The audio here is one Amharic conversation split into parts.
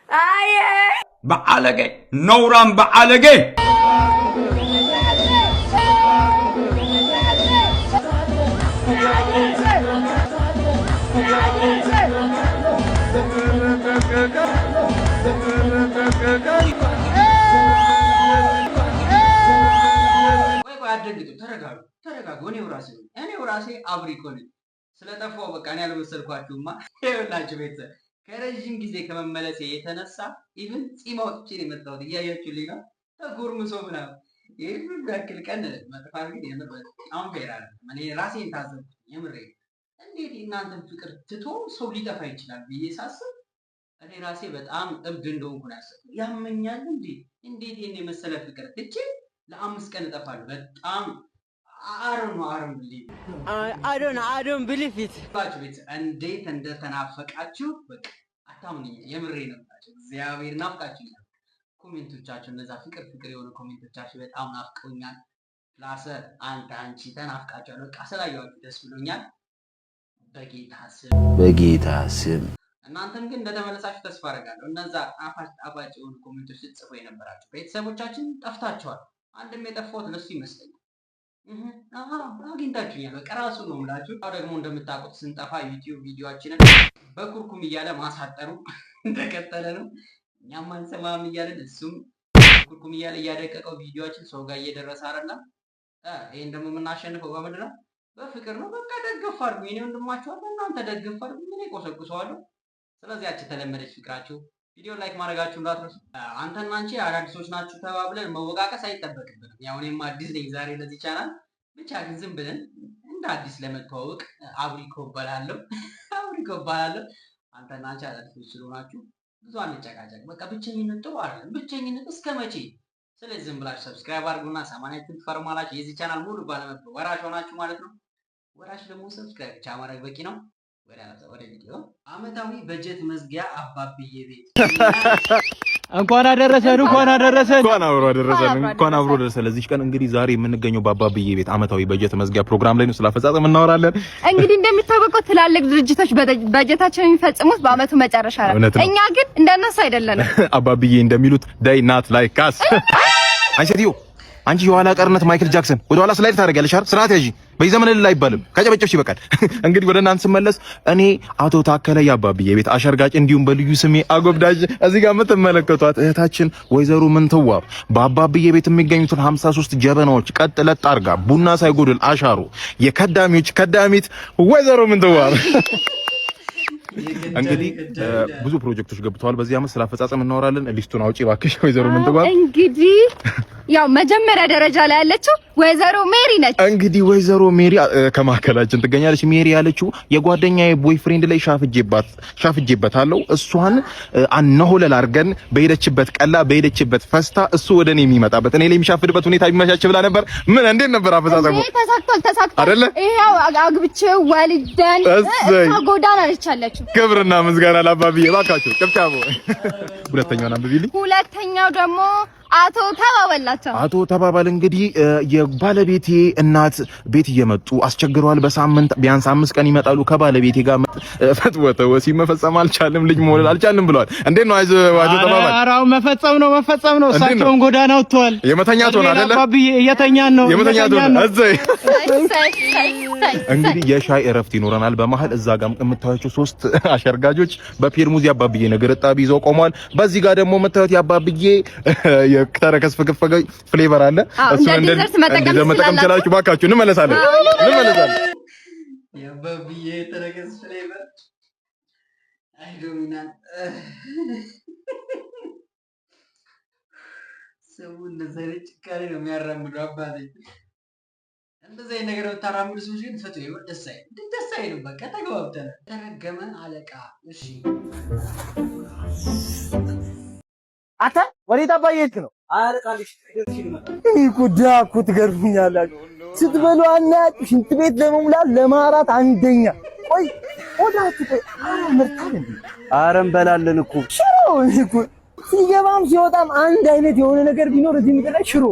አየ በአለጌ ነውራም በአለጌ ተረጋጉ እኔው ራሴ አብሪኮ ነኝ ስለጠፋው በቃ እኔ አልመሰልኳችሁማ ይኸውላችሁ ቤተሰብ ከረጅም ጊዜ ከመመለሴ የተነሳ ኢቭን ጺም አውጥቼ ነው የመጣሁት እያያችሁልኝ ነው ተጎርምሶ ምናምን ይህን ያክል ቀን መጥፋት ግን አሁን ከይራለ እኔ ራሴን ታዘብኩት የምሬ እንዴት እናንተን ፍቅር ትቶ ሰው ሊጠፋ ይችላል ብዬ ሳስብ እኔ ራሴ በጣም እብድ እንደሆንኩ ነው ያሰብኩት ያመኛል እንዴት ይሄን የመሰለ ፍቅር ትቼ ለ5 ቀን እጠፋለሁ በጣም I don't believe it. እንዴት እንደተናፈቃችሁ በቃ አታምኑኝ የምሬ ነው እግዚአብሔር ናፍቃችሁኛል ኮሜንቶቻችሁ እነዛ ፍቅር የሆነ ኮሜንቶቻችሁ በጣም ናፍቀውኛል ላሰር አንቺ ተናፍቃችኋል በቃ ስላየኋችሁ ደስ ብሎኛል በጌታ ስም እናንተም ግን እንደተመለሳችሁ ተስፋ አደርጋለሁ እነዛ ጣፋጭ የሆኑ ኮሜንቶች ጽፎ የነበራችሁ ቤተሰቦቻችን ጠፍታችኋል አንድም የጠፋሁት ለሱ ይመስለኛል አግኝታችሁኛል በቃ ራሱ ነው የምላችሁ ደግሞ እንደምታውቁት ስንጠፋ ዩቲዩብ ቪዲዮአችንን በኩርኩም እያለ ማሳጠሩ እንደቀጠለ ነው እኛም አንሰማም እያለን እሱም ኩርኩም እያለ እያደቀቀው ቪዲዮአችን ሰው ጋር እየደረሰ አይደለም ይሄን ደግሞ የምናሸንፈው በምንድን ነው በፍቅር ነው በቃ ደግፍ አድርጉ የኔ ወንድማችሁ አለ እናንተ ደግፍ አድርጉ ምን ይቆሰቁሰዋለሁ ስለዚህ አጭ ተለመደች ፍቅራችሁ ቪዲዮ ላይክ ማድረጋችሁ እንዳትረሱ አንተና አንቺ አዳዲሶች ናችሁ ተባብለን መወቃቀስ አይጠበቅብንም ያው እኔም አዲስ ነኝ ዛሬ ለዚህ ቻናል ብቻ ግን ዝም ብለን እንደ አዲስ ለመተዋወቅ አብሪኮ እባላለሁ አንተና አንቺ አዳዲሶች ስለሆናችሁ ብዙ አንጨቃጨቅ በቃ ብቸኝነት ጥሩ አይደለም ብቸኝነት እስከመቼ ስለዚህ ዝም ብላችሁ ሰብስክራይብ አድርጉና 80 ትፈርማላችሁ የዚህ ቻናል ሙሉ ባለመብት ወራሽ ሆናችሁ ማለት ነው ወራሽ ደግሞ ሰብስክራይብ ብቻ ማድረግ በቂ ነው ወደ ቪዲዮ አመታዊ በጀት መዝጊያ አባብዬ ቤት እንኳን አደረሰን እንኳን አብሮ ደረሰን ለዚህ ቀን እንግዲህ ዛሬ የምንገኘው በአባብዬ ቤት አመታዊ በጀት መዝጊያ ፕሮግራም ላይ ነው ስላፈጻጸም እናወራለን እንግዲህ እንደምታውቀው ትላልቅ ድርጅቶች በጀታቸውን የሚፈጽሙት በአመቱ መጨረሻ ነው እኛ ግን እንደነሱ አይደለንም አባብዬ እንደሚሉት ዳይ ናት ላይክ አስ አይሰዲዮ አንቺ የኋላ ቀርነት ማይክል ጃክሰን ወደ ኋላ ስላይድ ታደርጊያለሽ አይደል ስርዓት ያዢ በየዘመን ላይ አይባልም ከጨበጨብሽ ይበቃል እንግዲህ ወደ እናንተ ስመለስ እኔ አቶ ታከለ ያባብዬ ቤት አሸርጋጭ እንዲሁም በልዩ ስሜ አጎብዳጅ እዚህ ጋር የምትመለከቷት እህታችን ወይዘሮ ምንትዋብ በአባብዬ ቤት የሚገኙትን 53 ጀበናዎች ቀጥ ለጥ አርጋ ቡና ሳይጎድል አሻሩ የከዳሚዎች ከዳሚት ወይዘሮ ምንትዋብ እንግዲህ ብዙ ፕሮጀክቶች ገብተዋል በዚህ አመት ስላፈጻጸም እናወራለን ሊስቱን አውጪ ባክሽ ወይዘሮ ምንትዋብ እንግዲህ ያው መጀመሪያ ደረጃ ላይ ያለችው ወይዘሮ ሜሪ ነች እንግዲህ ወይዘሮ ሜሪ ከማከላችን ትገኛለች ሜሪ ያለችው የጓደኛዬ ቦይፍሬንድ ላይ ሻፍጄበታለሁ እሷን አነሆለል አርገን በሄደችበት ቀላ በሄደችበት ፈስታ እሱ ወደኔ የሚመጣበት እኔ ላይ የሚሻፍድበት ሁኔታ ቢመቻች ብላ ነበር ምን እንዴት ነበር አፈጻጸሙ ተሳክቷል አይደለ ይሄው አግብቼው ወልደን ጎዳና ልቻለች ክብርና ምስጋና ለአባብዬ ባካችሁ ጨብጫቦ ሁለተኛው አንብቢልኝ ሁለተኛው ደግሞ አቶ ተባባል እንግዲህ የባለቤቴ እናት ቤት እየመጡ አስቸግረዋል በሳምንት ቢያንስ 5 ቀን ይመጣሉ ከባለቤቴ ጋር ፈትወተው ሲመፈጸም አልቻለም ልጅ መውለድ አልቻለም ብለዋል እንዴት ነው አቶ ተባባል አራው መፈጸም ነው እሳቸውም ጎዳና ወጥተዋል የመተኛት ሆነ አይደለ አባብዬ እየተኛን ነው የመተኛት ሆነ እዘይ እንግዲህ የሻይ እረፍት ይኖረናል በመሃል እዛ ጋር የምታዩቸው 3 አሸርጋጆች በፔርሙዝ ያባብዬ ነገር ጣብ ይዘው ቆመዋል በዚህ ጋር ደግሞ የምታዩት ያባብዬ የከተረከስ ፍቅፍቅ ፍሌቨር አለ እሱ እንደ መጠቀም ይችላልችሁ ባካችሁ እንመለሳለን ያባብዬ የተረከስ ፍሌቨር አይዶሚናል ሰው እንደዚህ ጭካኔ ነው የሚያራምደው አባቴ እንደዚህ ነገር ተራምዱ ሰዎች ግን ፈቱ ይወር ደስ አይልም በቃ ተግባብተን ተረገመ አለቃ እሺ አታ ወዴት አባዬት ነው አለቃልሽ ኩዳኩ ትገርሙኛላችሁ ስትበሉ አናቅ ሽንት ቤት ለመሙላት ለማራት አንደኛ ቆይ ወዳችሁ ቆይ ምርታል እንዴ አረም በላለን እኮ ሽሮ ሲገባም ሲወጣም አንድ አይነት የሆነ ነገር ቢኖር እዚህ ምድር ላይ ሽሮ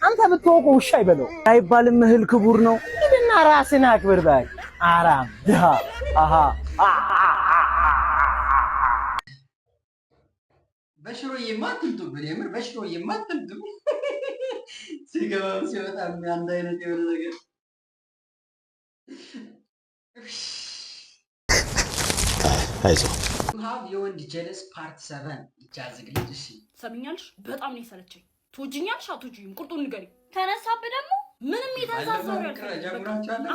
አንተ ብትወቀው ውሻ አይበለው አይባልም እህል ክቡር ነው እና ራስን አክብር ባይ አራም ድሃ አሃ በሽሮዬማ አትምጡብን፣ የምር በሽሮዬማ አትምጡ። ሲገባም ሲወጣም አንድ አይነት የሆነ ነገር አይዞህ። ሀብ የወንድ ጀለስ ፓርት 7 ይቻዝግልኝ። እሺ ሰምኛልሽ? በጣም ነው የሰለቸኝ። ትወጂኛለሽ አትወጂኝም? ቁርጡን ንገሪኝ። ተነሳብህ ደግሞ ምንም የተዛዘረ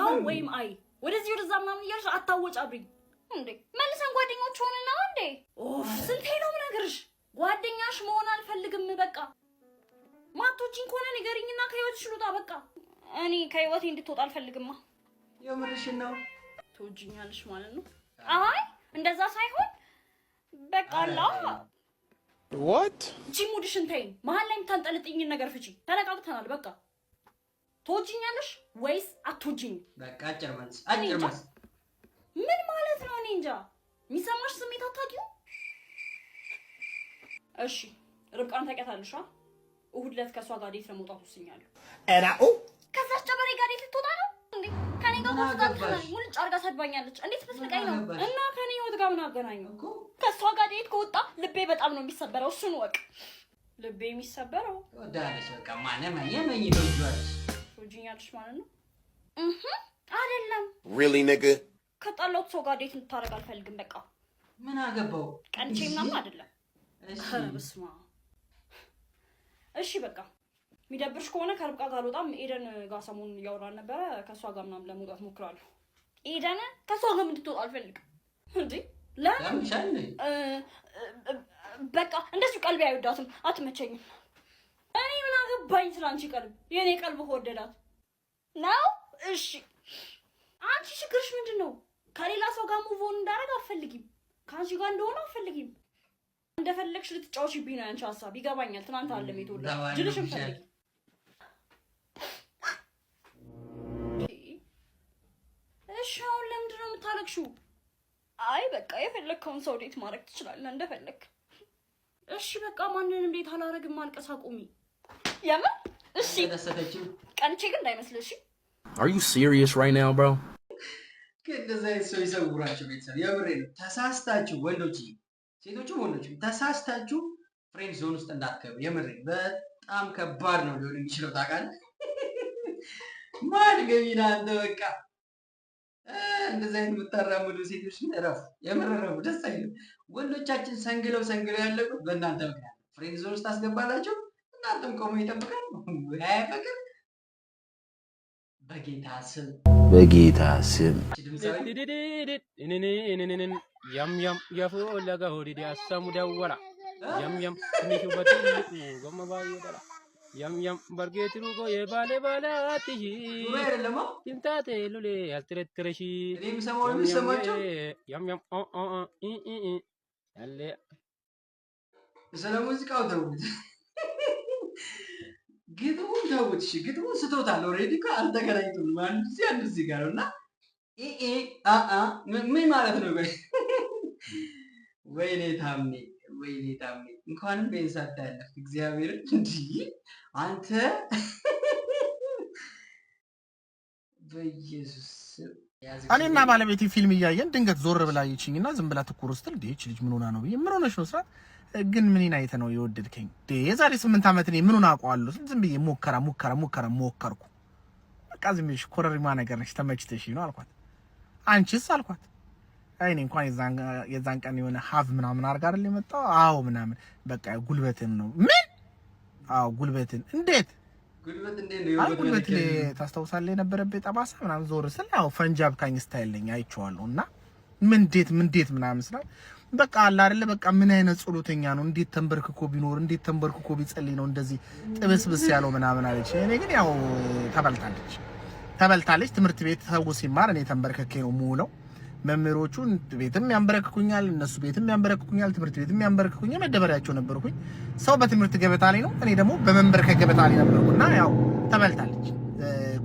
አሁን ወይም አይ ወደዚህ ወደዛ ምናምን እያልሽ አታወጫብኝ እንዴ። መልሰን ጓደኞች ሆነና እንዴ? ኦፍ ስንቴ ነው ነገርሽ? ጓደኛሽ መሆን አልፈልግም። በቃ ማቶጂኝ ከሆነ ንገሪኝና ከህይወትሽ ልውጣ። በቃ እኔ ከህይወቴ እንድትወጣ አልፈልግማ። የምርሽን ነው? ትወጂኛለሽ ማለት ነው? አይ እንደዛ ሳይሆን በቃ አላ what ጂሙድሽን ተይኝ። መሀል ላይ የምታንጠልጥኝን ነገር ፍቺ። ተነቃቅተናል። በቃ ትወጂኛለሽ ወይስ አትወጂኝ? በቃ አጭር መልስ፣ አጭር መልስ። ምን ማለት ነው? እኔ እንጃ። የሚሰማሽ ስሜት አታውቂው? እሺ ርብቃን ታውቂያታለሽ? እሑድ ዕለት ከእሷ ጋር ዴት ለመውጣት ወስኛለሁ። ኤራኡ ከዛች ጨበሬ ጋር ዴት ልትወጣ ነው እንዴ? ከኔ ጋር ተጋብተናል። ሙልጭ አድርጋ ሰድባኛለች። እንዴት ብትንቀኝ ነው? እና ከኔ ህይወት ጋር ምን አገናኘው? ከእሷ ጋር ዴት ከወጣ ልቤ በጣም ነው የሚሰበረው። እሱን ወቅ ልቤ የሚሰበረው ወዳለሽ። በቃ ማነማ የመኝቶኛለሽ ትወጂኛለሽ ማለት ነው? አይደለም really nigga ከጣላሁት ሰው ጋር ዴት ልታረግ አልፈልግም። በቃ ምን አገባው? ቀንቼ ምናምን አይደለም። እሺ በስማ እሺ በቃ የሚደብርሽ ከሆነ ከርብቃ ጋር አልወጣም። ኤደን ጋር ሰሞኑን እያወራን ነበረ። ከእሷ ጋር ምናምን ለመውጣት ሞክራለሁ። ኤደን ከእሷ ጋር እንድትወጣ አልፈልግም። እንዴ ለምን? በቃ እንደሱ ቀልቤ አይወዳትም፣ አትመቸኝም። እኔ ምን አገባኝ ስላንቺ ቀልብ? የኔ ቀልብ ከወደዳት ነው። እሺ አንቺ ችግርሽ ምንድን ነው? ከሌላ ሰው ጋር ሙቭ ኦን እንዳደረግ አልፈልጊም። ከአንቺ ጋር እንደሆነ አልፈልጊም። እንደፈለግሽ ልትጫወቺብኝ ነው ያንቺ ሀሳብ። ይገባኛል። ትናንት አለም የተወለድሽ ጅልሽም ፈልጊ። እሺ አሁን ለምንድን ነው የምታለቅሽው? አይ በቃ የፈለግከውን ሰው ዴት ማድረግ ትችላለህ እንደፈለግ። እሺ በቃ ማንንም ዴት አላረግም። ማልቀስ አቁሚ። የምን? እሺ ተደሰተችው። ቀንቼ ግን እንዳይመስልሽ። Are you serious right now, bro? ከደዛ ሰው ይሰውራችሁ ቤተሰብ። የምሬ ነው። ተሳስታችሁ ወንዶች፣ ሴቶችም ወንዶችም ተሳስታችሁ ፍሬንድ ዞን ውስጥ እንዳትገቡ። የምሬ በጣም ከባድ ነው ሊሆን የሚችለው ታውቃለህ። ማን ገቢና አንተ በቃ እንደዛ አይነት የምታራምዱ ሴቶች ግን እረፉ። የምር እረፉ። ደስ አይልም። ወንዶቻችን ሰንግለው ያለቁት በእናንተ ምክንያት። ፍሬንድ ዞን ውስጥ አስገባላችሁ፣ እናንተም ቆሞ ይጠብቃል። አይ ፍቅር በጌታ ስም በጌታ ስም yam yam yafu laga hodidi asamu dawwala yam yam tinishu batilku gomma baye dala yam yam bargetiru ko ye bale balati ወይረ ለማ tintate lule altretreshi እኔም ሰሞኑን የሚሰማቸው yam yam alle ስለ ሙዚቃው ተውት፣ ግጥሙን ተውት። እሺ ግጥሙን ስቶታል። ኦልሬዲ እኮ አልተገናኝቱም። አንድ እዚህ ጋር ነውና ምን ማለት ነው? ወይኔ ታምኔ እንኳንም በእንሳት ያለፍ እግዚአብሔር እንጂ አንተ በኢየሱስ እኔና ባለቤቴ ፊልም እያየን ድንገት ዞር ብላ ይችኝና ዝም ብላ ትኩር ስትል ዲች ልጅ ምን ሆና ነው ብዬ ምን ሆነሽ ነው ስራት ግን ምን አይተ ነው የወደድከኝ? የዛሬ 8 ዓመት እኔ ምን ሆና አውቀዋለሁ? ዝም ብዬ ሞከርኩ። በቃ ዝም ብዬሽ ኮረሪማ ነገር ነሽ ተመችተሽ ነው አልኳት። አንቺስ አልኳት። አይኔ እንኳን የዛን ቀን የሆነ ሀቭ ምናምን አርጋ አይደል የመጣው? አዎ ምናምን በቃ ጉልበትን ነው። ምን? አዎ ጉልበትን። እንዴት ነው ጉልበት ታስታውሳለህ? የነበረበት ጠባሳ ምናምን ዞር ስል ያው ፈንጃብ ካኝ ስታይል ነኝ አይቼዋለሁ። እና እንዴት ምናምን ስላ በቃ አለ አይደለ በቃ ምን አይነት ጸሎተኛ ነው? እንዴት ተንበርክኮ ቢኖር እንዴት ተንበርክኮ ቢጸልይ ነው እንደዚህ ጥብስብስ ያለው ምናምን አለች። እኔ ግን ያው ተበልታለች። ትምህርት ቤት ሰው ሲማር እኔ ተንበርክኬ ነው የምውለው። መምህሮቹ ቤትም ያንበረክኩኛል፣ እነሱ ቤትም ያንበረክኩኛል፣ ትምህርት ቤትም ያንበረክኩኛል። መደበሪያቸው ነበርኩኝ። ሰው በትምህርት ገበታ ላይ ነው፣ እኔ ደግሞ በመንበርከክ ገበታ ላይ ነበርኩና ያው ተበልታለች።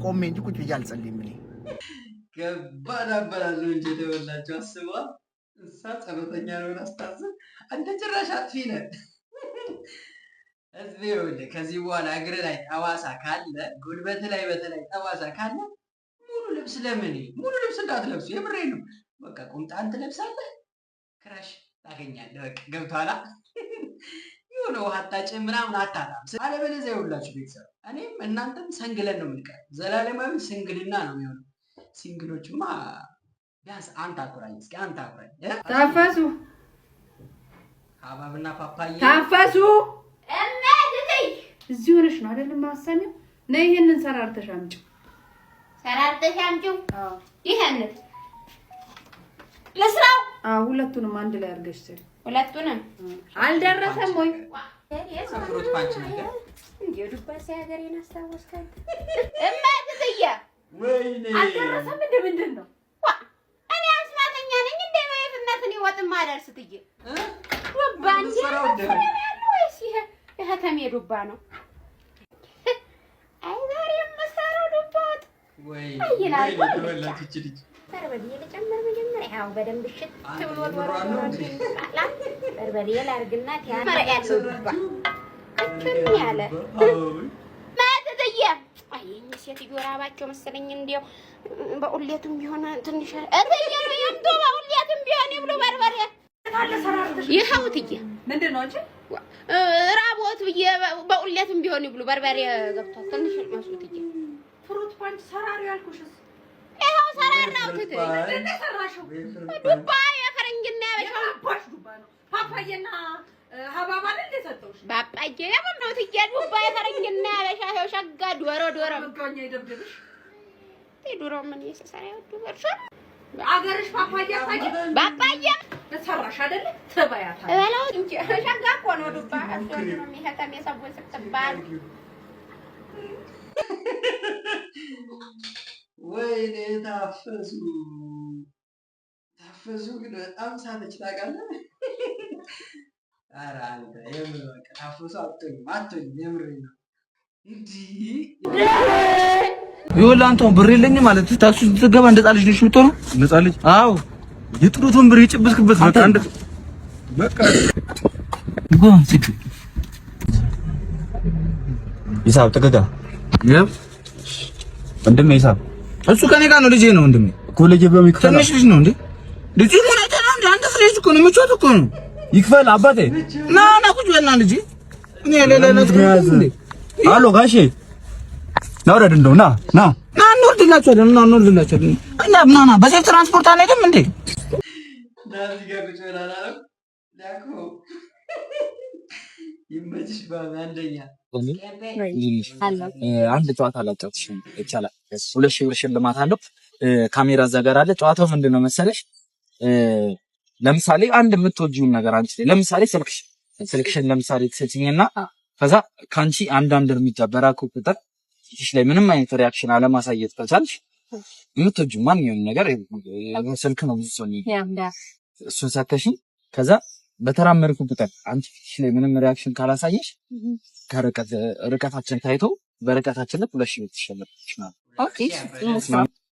ቆሜ እንጂ ቁጭ ብዬ አልጸልይም። እኔ ከባድ አበላል እንጂ ተበላችሁ አስባ እሳ ጸሎተኛ ነው አስታዝብ አንተ ጭራሽ አጥፊ ነህ። ከዚህ በኋላ እግር ላይ ጠባሳ ካለ ጉልበት ላይ በተለይ ጠባሳ ካለ ሙሉ ልብስ ሙሉ ልብስ እንዳትለብሱ። የምሬ ነው። በቃ ቁምጣን ትለብሳለህ፣ ክራሽ ታገኛለህ። በቃ ገብቶሃል። የሆነ ውሃ አጣጭም ምናምን አታጣም። አለበለዚያ ይኸውላችሁ ቤተሰብ እኔም እናንተም ሰንግለን ነው የምንቀር። ዘላለማዊ ስንግልና ነው የሚሆነው። ሲንግሎችማ ቢያንስ አንተ አኩራኝ፣ እስኪ አንተ አኩራኝ። ታፈሱ ሀባብና ፓፓዬ ታፈሱ እማድተይ እዚህ ሆነሽ ነው አይደለም ማሰሚው ነይ ይሄንን ሰራርተሽ አምጪው። ሰራርተሽ አምጪው? አዎ ይሄንን ለስራው? አዎ ሁለቱንም አንድ ላይ አድርገሽ ስሪ። ሁለቱንም አልደረሰም ወይ? ፍሩት ፓንች ነገር እንዴ ዱባይ ሀገሬን አስታወስካት? እማድተይ ወይኔ አልደረሰም። ምንድን ነው? እኔ አስማተኛ ነኝ እንዴ? ወይፍነትን ይወጥ ማደርስ ትዬ ዱባ እንዴ ነው ወይስ ይሄ ተሜ ዱባ ነው? አይ ዛሬ የምሰራው ዱባ ወጥ ወይ ይላል ወላሂ ልጅ በርበሬ ልጨምር መጀመሪያ። ያው በደንብ ሽት ብሎ በርበሬ ላርግና ያመረ ያለው ዱባ እትን ያለ ማተተየ አይ ሴትዮ ራባቸው መሰለኝ። እንዴው በኡሌቱም ቢሆን ትንሽ እተየ ነው ያንተ በኡሌቱም ቢሆን ይብሉ በርበሬ ታለ ሰራርተሽ ይሄው ትዬ ምንድነው እንጂ ራቦት ብዬ በኡሌቱም ቢሆን ይብሉ በርበሬ ገብቷል። ትንሽ መስሎት ትዬ ፍሩት ፓንች ሰራሪ ያልኩሽስ ይሄው ሰራራው ትቴ እንደ ሰራሽው ዱባ የፈረንጅና ያበሻው ባሽ ዱባ ነው። ፓፓዬና ሀባብ አይደል እንደሰጠውሽ? ባባዬ ያምነው ትዬ ዱባ የፈረንጅና ያበሻው ሸጋ ዶሮ መጋኛ ይደብደብሽ ዶሮ ምን ይሰራ ይወዱ በርሻ አገርሽ ፓፓዬ አታቂ ባባዬ ተሰራሽ አይደል? ተባያታ እበላው እንጂ ሸጋ እኮ ነው ዱባ አስወጥ ነው የሚሄተም የሰውን ስትባል ወይኔ ታፈሱ ግን በጣም ሳተች ታውቃለህ። ኧረ አንተ የምር በቃ ታፈሱ አትሆኝም የምር ነው እንጂ ይኸውልህ አንተው ብር የለኝም ማለት ታክሲ ስትገባ እንደ ጻልሽ ነሽ የምትሆነው። እንደ ጻልሽ? አዎ የጥሩቱን ብር ይጭብስክበት በቃ አንድ በቃ ሂሳብ ተገጋ ወንድሜ ሂሳብ እሱ ከኔ ጋር ነው። ልጄ ነው ወንድሜ እኮ ልጄ በሚከፈል ትንሽ ልጅ ነው እንዴ? ልጄ ምን አይተና እንዴ? አንተ ፍሬሽ እኮ ነው ምቾት እኮ ነው። ይክፈል አባቴ ና ቁጭ በልና ልጄ እኔ ለለለት እንዴ አሎ ጋሼ ና ወረድ እንደው ና እንወርድላችኋለን እና በሴፍ ትራንስፖርት አንሄድም እንዴ? ናዚ ጋር ቁጭ ብለና ነው ዳኮ ይመችሽ ባንደኛ አንድ ጨዋታ አላጫውትሽ ይቻላል። 2000 ብር ሽልማት አለው። ካሜራ እዛ ጋር አለ። ጨዋታው ምንድነው መሰለሽ? ለምሳሌ አንድ የምትወጂውን ነገር አንቺ ለምሳሌ ስልክሽን ለምሳሌ ትሰጪኝና ከዛ ካንቺ አንዳንድ እርምጃ በራኩ ቁጥር እሺ ላይ ምንም አይነት ሪአክሽን አለማሳየት ከቻልሽ የምትወጂው ማንኛውም ነገር ስልክ ነው ብዙ ሰው እሱን ሰተሽኝ ከዛ በተራመድኩ ቁጥር አንቺ ላይ ምንም ሪአክሽን ካላሳየሽ ርቀታችን ታይቶ በርቀታችን ላይ 2000 ብር ትሸለምሽ ማለት ነው። ኦኬ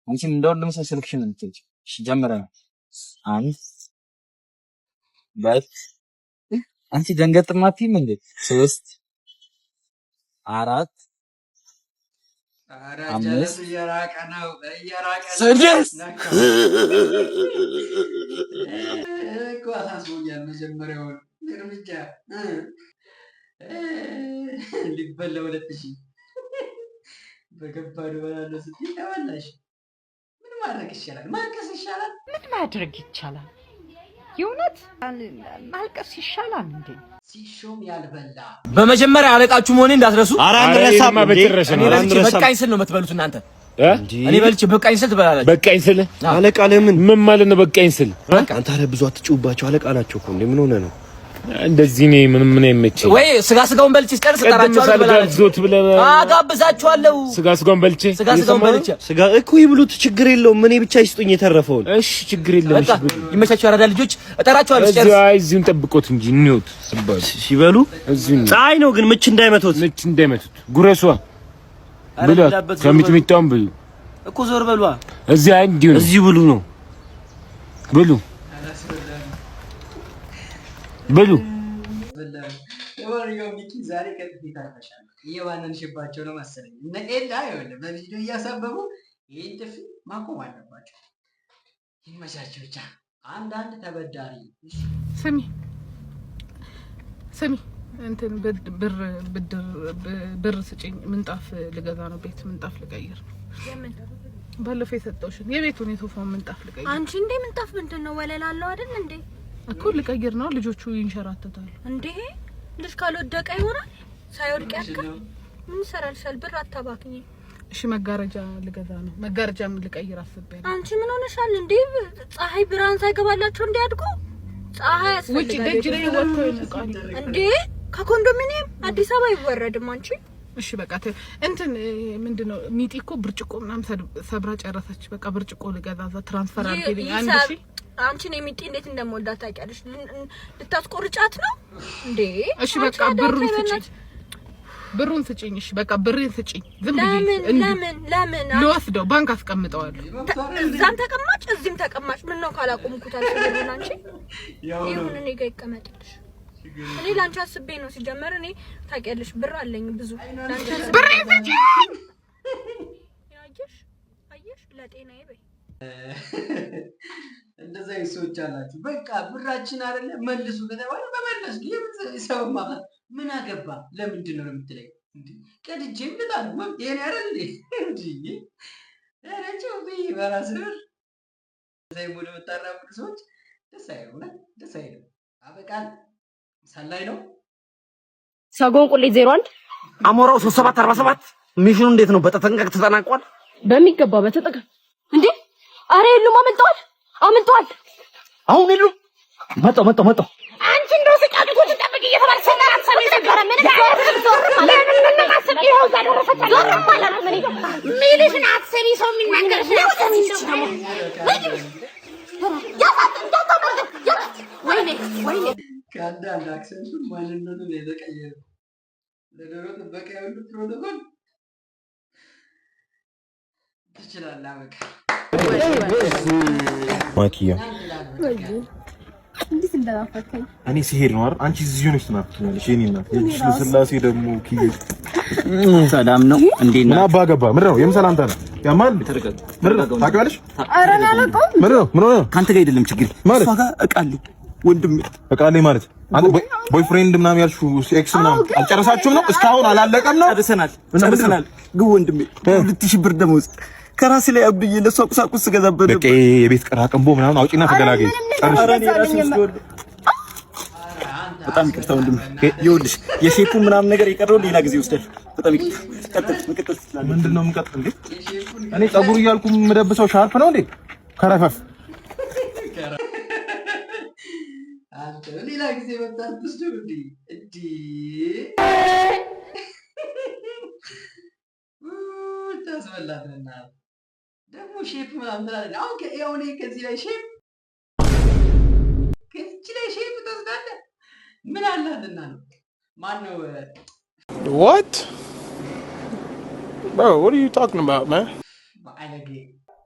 አንቺ እንደውም ስልክሽን እንትጂ እሺ ጀምረናል። አንድ በት አንቺ ደንገጥ ማትይም እንዴ 3 4 5 እየራቀ ነው 6 እኮ አሳስቦኛል። መጀመሪያውን እርምጃ ሊበላ 2000 በከባዱ በላለው ስትይ ተበላሽ። ምን ማድረግ ይሻላል? ማልቀስ ይሻላል? ምን ማድረግ ይቻላል? የእውነት ማልቀስ ይሻላል እንዴ? ሲሾም ያልበላ በመጀመሪያ አለቃችሁ መሆኔ እንዳትረሱ። አራንረሳማ በጭራሽ ነው። በቃኝ ስል ነው የምትበሉት እናንተ። እኔ በልቼ በቃኝ ስል ትበላላችሁ። በቃኝ ስል አለቃ ለምን ምን ማለት ነው? በቃኝ ስል አንተ አረ ብዙ አትጩባቸው። አለቃ ናቸው እኮ እንዴ ምን ሆነ ነው እንደዚህ? እኔ ምን አይመቸኝ ወይ ስጋውን በልቼ ስጨርስ እጠራቸዋለሁ። በላላችሁ አጋብዛችኋለሁ። ስጋውን በልቼ ስጋ እኮ ይብሉት፣ ችግር የለውም። እኔ ብቻ ይስጡኝ የተረፈውን። እሺ ችግር የለም። እሺ ይመቻችሁ። አራዳ ልጆች እጠራቸዋለሁ። ስጨርስ እዚሁን ጠብቆት እንጂ እንውት ሲበሉ ፀሐይ ነው ግን ምች እንዳይመቱት ጉረሷ ብሉ። ከሚጥሚጣውም ብሉ እኮ ዞር በሏ። እዚህ አንዲው ነው። እዚህ ብሉ ነው ብሉ ለወሪው ሚኪ ዛሬ ከጥቂት አልፈሻል። እየባነንሽባቸው ነው መሰለኝ። እነ ኤላ ይኸውልህ በቪዲዮ እያሳበቡ ይሄን ጥፊ ማቆም አለባቸው። ይመቻቸው ብቻ። አንዳንድ ተበዳሪ ስሚ እንትን ብር ስጪኝ ምንጣፍ ልገዛ ነው ቤት ምንጣፍ ልቀይር ነው የምን ባለፈው የሰጠውሽን የቤቱን የሶፋውን ምንጣፍ ልቀይር አንቺ እንዴ ምንጣፍ ምንድነው ወለላለው አይደል እንዴ እኮ ልቀይር ነው ልጆቹ ይንሸራተታሉ እንዴ ልጅ ካልወደቀ ይሆናል ሳይወድቅ ያክል ምን ሰራልሻል ብር አታባክኝ እሺ መጋረጃ ልገዛ ነው መጋረጃም ልቀይር አስበኝ አንቺ ምን ሆነሻል እንዴ ፀሐይ ብርሃን ሳይገባላችሁ እንዲያድጉ ፀሐይ ያስፈልጋል ውጪ ደጅ ላይ ወጥቶ ይልቃል እንዴ ከኮንዶሚኒየም አዲስ አበባ ይወረድም አንቺ እሺ በቃ እንትን ምንድነው ሚጢኮ ብርጭቆ ምናም ሰብራ ጨረሰች በቃ ብርጭቆ ልገዛዛ ትራንስፈር አድርጊልኝ አንድ ሺ አንቺ ነው ሚጢ እንዴት እንደምወዳት ታውቂያለሽ ልታስቆርጫት ነው እንዴ እሺ በቃ ብሩን ስጪኝ እሺ በቃ ብሬን ስጪኝ ዝም ብዬ ለምን ልወስደው ባንክ አስቀምጠዋለሁ እዛም ተቀማጭ እዚህም ተቀማጭ ምን ነው ካላቆምኩት አልሽብሩን አንቺ ይሁን እኔ ጋር ይቀመጥልሽ እኔ ላንቺ አስቤ ነው ሲጀመር እኔ ታውቂያለሽ ብር አለኝ ብዙ ላንቺ ብሬን ስጪኝ አየሽ ለጤናዬ በይ እንደዛ ይሶች አላችሁ በቃ ብራችን አይደለ መልሱ ከተባለ በመለስ ሰው ማለት ምን አገባ ለምንድን ነው የምትለኝ እንዴ ቀድጄም ልጣል ወጥ የኔ አይደል እንዴ አረጨው በይ በራስ ብር ዘይሙድ መጣራው ሰዎች ደስ አይሉ አበቃል ሰላይ ነው ሰጎን ቁሌ 01 አሞራው 3747 ሚሽኑ እንዴት ነው በተጠንቀቅ ተጠናቋል በሚገባ በተጠንቀቅ እንዴ አሬ የሉም አምልጧል አሁን የሉም መጣ አንቺ እንደው ስቃቂቶች ተጠብቂ እየተባለ ሰላም ሰሚስ ጋር ምን ዞር ማለት ምን ማሰብ ይኸው ጋር ዞር ማለት ምን ሚሊሽን አትሰሚ ሰው የሚናገርሽ ወይኔ ከአንዳንድ አክሰንቱ ማንነቱን የተቀየረ ለዶሮ ጥበቃ ያሉ ፕሮቶኮል ትችላለህ በቃ ማኪያ እንዴት እንደናፈቀኝ እኔ ሲሄድ ነው አይደል አንቺ እዚህ ሆነሽ ትናፍቀኛለሽ የኔ እናት የልጅ ለስላሴ ደግሞ ኪዩ ሰላም ነው እንዴ ምን አባ ገባ ምንድን ነው የምሰላምታ ነው ያማል ታውቂዋለሽ ኧረ እኔ አላውቀውም ምን ሆነ ካንተ ጋር አይደለም ችግር ማለት እሷ ጋር እቃለሁ ወንድም እቃለኝ ማለት አንተ ቦይፍሬንድ ምናምን ያልሽው ኤክስ ምናምን አልጨረሳችሁም ነው እስካሁን አላለቀም ነው ጨርሰናል ግን ወንድሜ 2000 ብር ደሞዝ ከራሴ ላይ አብዬ ለሷ ቁሳቁስ ገዛበት በቃ የቤት ቀራቅንቦ ምናምን አውጪና ተገላገይ በጣም ይቅርታ ወንድሜ ይኸውልሽ የሼፑ ምናምን ነገር የቀረው ሌላ ጊዜ ወስደል በጣም ይቅርታ መቀጠል ምንድነው የምቀጥል እንዴ እኔ ጸጉር እያልኩ የምደብሰው ሻርፕ ነው እንዴ ከረፈፍ አንተ ሌላ ጊዜ መጣት ትስደው እንዴ ታስበላትና ደግሞ ሼፕ ምናምን ትላለህ አሁን ከኤውኔ ከዚህ ላይ ሼፕ ትወስዳለህ ምን አላትና ነው ማን ነው What? Bro, what are you talking about, man?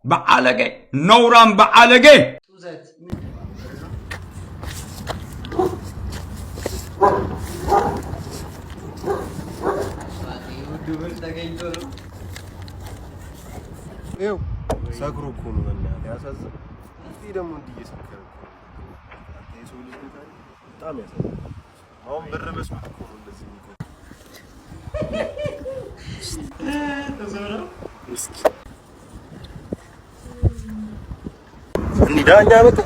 በአለጌ ነውራም በአለጌ ጡዘት ዱብል ተገኝቶ ነው ይኸው ሰክሮ እኮ ነው በእናትህ ያሳዝን እስቲ ደግሞ እንዲህ እየሰከረ እኮ የሰው ልጅ በጣም ያሳዝን አሁን ብር መስዋዕት እኮ ነው እንደዚህ የሚቆም እንዲህ ዳኛ መጣ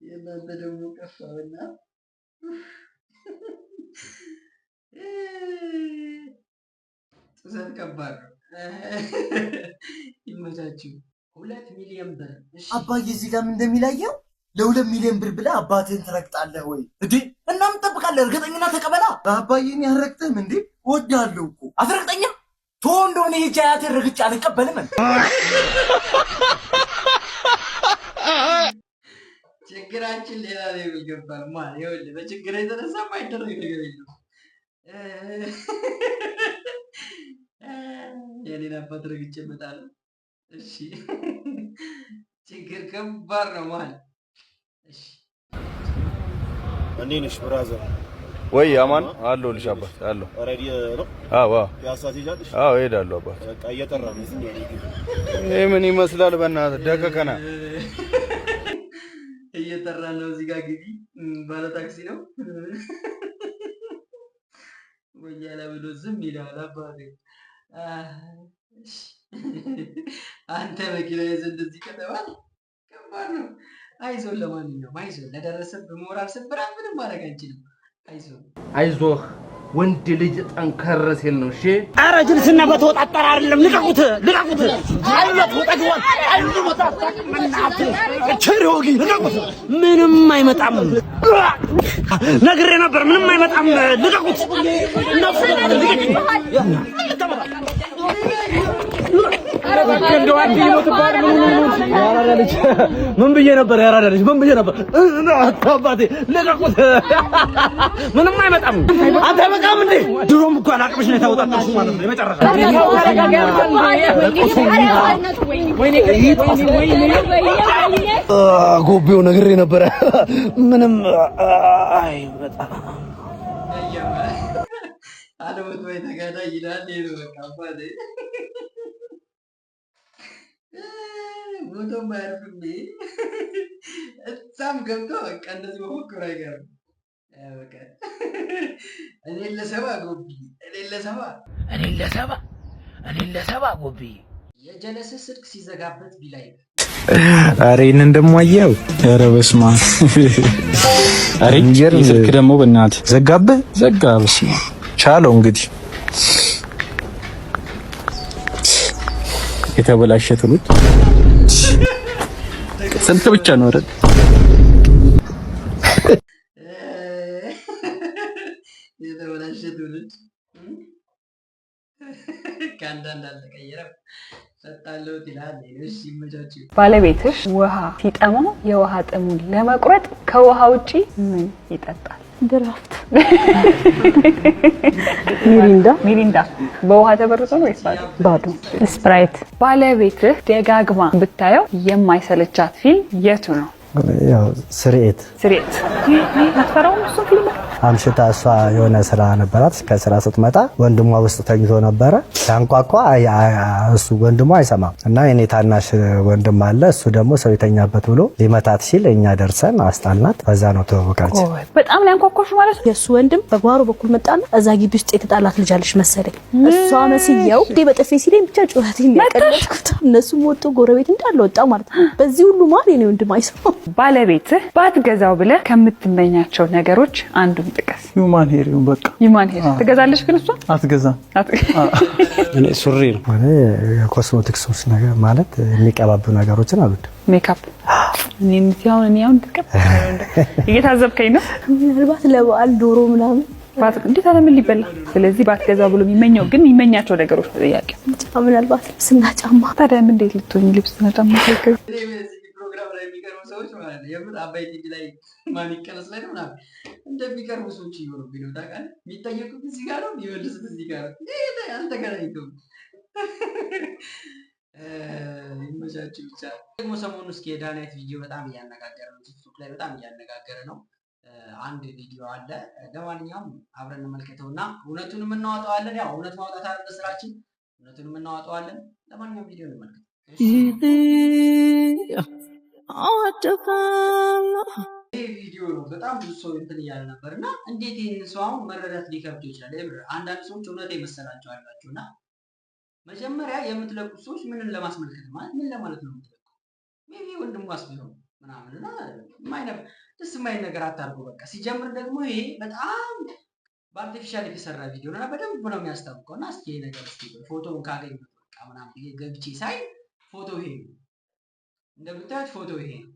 የእናንተ ደግሞ ከፋውና ጡዘት ከባድ ነው ይመቻችሁ 2 ሚሊዮን ብር አባዬ እዚህ ጋር ምን እንደሚላየው ለ2 ሚሊዮን ብር ብለህ አባትህን ትረግጣለህ ወይ እንዴ? እና ምን ትጠብቃለህ? እርግጠኝና ተቀበላ። አባዬን ያረግጥህም እንዴ? እወድሃለሁ እኮ አትረግጠኝም? ቶ እንደሆነ ሄጄ አያቴን ረግጬ አልቀበልም። ችግራችን ሌላ ላይ ይገባል ማለት ይኸውልህ፣ በችግር የተነሳ ማይደረግ ነገር የለም። የኔን አባት ረግጬ እመጣለሁ። እሺ ችግር ከባድ ነው ማለት እሺ። እንዴት ነሽ ብራዘር? ወይ አማን አለሁልሽ አባት አለሁ። ኦሬዲ ነው? አዎ ፒያሳ ትሄጃለሽ? አዎ እሄዳለሁ አባት። በቃ እየጠራ ነው። ይሄ ምን ይመስላል? በእናትህ ደቀቀና እየጠራ ነው። እዚህ ጋር ግቢ ባለ ታክሲ ነው ወያላ ብሎ ዝም ይላል አባቴ። አንተ መኪና ይዘህ እንደዚህ ከተባለ ከባድ ነው። አይዞህ፣ ለማንኛውም አይዞህ። ለደረሰብህ ሞራል ስብራት ምንም ማድረግ አንችልም። አይዞህ አይዞህ። ወንድ ልጅ ጠንከር ሲል ነው። እሺ ኧረ ጅልስና በተወጣጠረ አይደለም። ልቀቁት ልቀቁት። አይነት ወጣግዋል አይኑ ወጣጣ ምናቱ ቸሪውጊ ልቀቁት። ምንም አይመጣም። ነግሬ ነበር ምንም አይመጣም። ልቀቁት። ነፍስ ልቀቁት። ምን ብዬ ነበር? ያራዳ ልጅ ምን ብዬ ነበር? አባቴ ልቀቁት። ምንም አይመጣም። አንተ በቃም እንዴ ድሮም እኮ አላቅምሽ ነው የተወጣጣሽ ማለት ነው። የመጨረሻ ጎቤው ነግሬ ነበረ ምንም አይመጣም። አለበት ወይ ተጋዳይ ይላል ነው በቃ አባቴ ሞቶ ማርፍም እዛም ገብቶ በቃ እንደዚህ መፎክር አይቀርም። በቃ እኔ ለሰባ ጎቢ እኔ ለሰባ ጎቢ የጀለስ ስልክ ሲዘጋበት ቢላይ አሬ ይሄንን ደሞ አየው። ኧረ በስመ አብ አሬ ስልክ ደግሞ በእናትህ ዘጋብህ። ዘጋ በስመ አብ ቻለው እንግዲህ የተበላሸ ትሉት ስንት ብቻ ነው አይደል? የተበላሸ ትውልድ ከአንዳንድ አልተቀየረም። ሰጣለው ይላል። እሺ ይመቻችሁ። ባለቤትሽ ውሃ ሲጠማው የውሃ ጥሙን ለመቁረጥ ከውሃ ውጪ ምን ይጠጣል? ድራፍት፣ ሚሪንዳ። በውሃ ተበርዞ ነው ወይስ ባዶ? ስፕራይት። ባለቤትህ ደጋግማ ብታየው የማይሰለቻት ፊልም የቱ ነው? ያው ስርኤት አትፈራውም? እሱ ፊልም አምሽታ እሷ የሆነ ስራ ነበራት። ከስራ ስትመጣ ወንድሟ ውስጥ ተኝቶ ነበረ። ሲያንኳኳ እሱ ወንድሟ አይሰማም እና የኔ ታናሽ ወንድም አለ። እሱ ደግሞ ሰው የተኛበት ብሎ ሊመታት ሲል እኛ ደርሰን አስጣልናት። በዛ ነው ተወቃች። በጣም ላይ አንኳኳሽ ማለት ነው። የእሱ ወንድም በጓሮ በኩል መጣና እዛ ግቢ ውስጥ የተጣላት ልጅ አለች መሰለኝ። እሷ መስየው በጥፌ ሲለኝ ብቻ ጩኸት የሚያቀለጥኩት እነሱም ወጡ፣ ጎረቤት እንዳለ ወጣ ማለት ነው። በዚህ ሁሉ ማር የኔ ወንድም አይሰማም። ባለቤትህ ባትገዛው ብለህ ከምትመኛቸው ነገሮች አንዱን ጥቀስ። ዩማን ሄር በቃ ዩማን ሄር ትገዛለሽ? ግን እሷ አትገዛም። እኔ ሱሪ ነው ማለት የኮስሞቲክስ ነገር ማለት የሚቀባቡ ነገሮችን አሉት። ሜካፕ እኔ አሁን ተቀበል እየታዘብከኝ ነው። ምናልባት ለበዓል ዶሮ ምናምን እንዴት አለ ምን ሊበላ። ስለዚህ ባትገዛው ብሎ የሚመኘው ግን የሚመኛቸው ነገሮች ነው ጥያቄ። ምናልባት ልብስና ጫማ። ታዲያ ምን እንዴት ልትሆኚ ልብስና ጫማ ታልከው? ፕሮግራም ላይ የሚቀርቡ ሰዎች ማለት ነው የምር አባይ ቲቪ ላይ ማን ይቀለስ ላይ ነው ምናምን እንደሚቀርቡ ሰዎች ይሆኑብኝ ነው ታውቃለህ። የሚጠየቁት እዚህ ጋር ነው፣ የሚመልሱት እዚህ ጋር ነው። ይሄ አልተገናኝቶም። ይመቻችሁ ብቻ። ደግሞ ሰሞኑን እስኪ የዳናይት ቪዲዮ በጣም እያነጋገረ ነው፣ ቲክቶክ ላይ በጣም እያነጋገረ ነው። አንድ ቪዲዮ አለ። ለማንኛውም አብረን እንመልከተውና እውነቱንም እናወጣዋለን። ያው እውነት ማውጣት አይደል ስራችን፣ እውነቱንም እናወጣዋለን። ለማንኛውም ቪዲዮ እንመልከት። ይሄ ቪዲዮ ነው በጣም ብዙ ሰው እንትን እያለ ነበር እና እንዴት ይህን ሰው አሁን መረዳት ሊከብደው ይችላል። አንዳንድ ሰዎች እውነት የመሰላቸው አላቸው እና መጀመሪያ የምትለቁት ሰዎች ምንን ለማስመልከት ማለት ምን ለማለት ነው የምትለቁት? ሜቢ ወንድሙ አስቢሆን ምናምን እና ደስ የማይል ነገር አታርጉ። በቃ ሲጀምር ደግሞ ይሄ በጣም በአርቲፊሻል የተሰራ ቪዲዮ ነው እና በደንብ ነው የሚያስታውቀው። እና እስኪ ይሄ ነገር እስኪ ፎቶውን ካገኙት በቃ ምናምን ገብቼ ሳይ ፎቶ ይሄ ነው እንደምታዩት፣ ፎቶ ይሄ ነው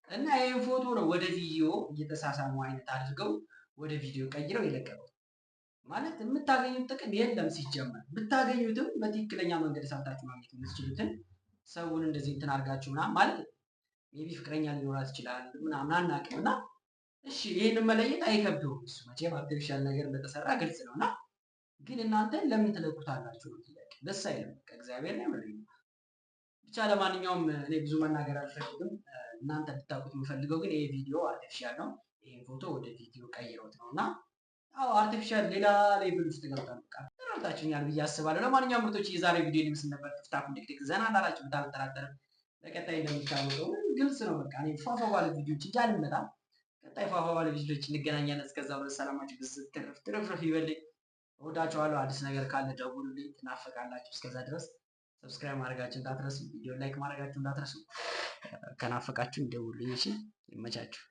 እና ይሄን ፎቶ ነው ወደ ቪዲዮ እየተሳሳሙ አይነት አድርገው ወደ ቪዲዮ ቀይረው የለቀቁት። ማለት የምታገኙት ጥቅም የለም ሲጀመር። ብታገኙትም በትክክለኛ መንገድ ሰርታችሁ ማግኘት የምትችሉትን ሰውን እንደዚህ እንትን አድርጋችሁ ምናምን ማለት ሜቢ ፍቅረኛ ሊኖራት ይችላል ምናምን አናውቅም። እና እሺ ይሄንን መለየት አይከብደውም። እሱ መቼም አርቲፊሻል ነገር እንደተሰራ ግልጽ ነው። እና ግን እናንተ ለምን ትለቁታላችሁ ነው ጥያቄ። ደስ አይልም። ከእግዚአብሔር ነው ማለት ነው። ብቻ ለማንኛውም እኔ ብዙ መናገር አልፈልግም። እናንተ እንድታውቁት የምፈልገው ግን ይሄ ቪዲዮ አርቲፊሻል ነው። ይሄን ፎቶ ወደ ቪዲዮ ቀይረውት ነው እና አዎ አርቲፊሻል ሌላ ሌቭል ውስጥ ገብቷል። በቃ ተረድታችሁኛል ብዬ አስባለሁ። ለማንኛውም ምርጦች የዛሬ ቪዲዮ ሊመስል ነበር። ትፍታፉ ድቅድቅ ዘና እንዳላችሁ አልጠራጠርም። በቀጣይ እንደሚታወቀው ግልጽ ነው። በቃ እኔ ፏፏ ባለ ቪዲዮዎች እንጂ አልመጣም። ቀጣይ ፏፏ ባለ ቪዲዮዎች እንገናኛለን። እስከዛው ድረስ ሰላማችሁ ብዝት ትርፍርፍ ይበልኝ። እወዳችኋለሁ። አዲስ ነገር ካለ ደውሉልኝ። ትናፈቃላችሁ። እስከዛ ድረስ ሰብስክራይብ ማድረጋችሁ እንዳትረሱ፣ ቪዲዮ ላይክ ማድረጋችሁ እንዳትረሱ። ከናፈቃችሁ ደውሉልኝ። እሺ፣ ይመቻችሁ።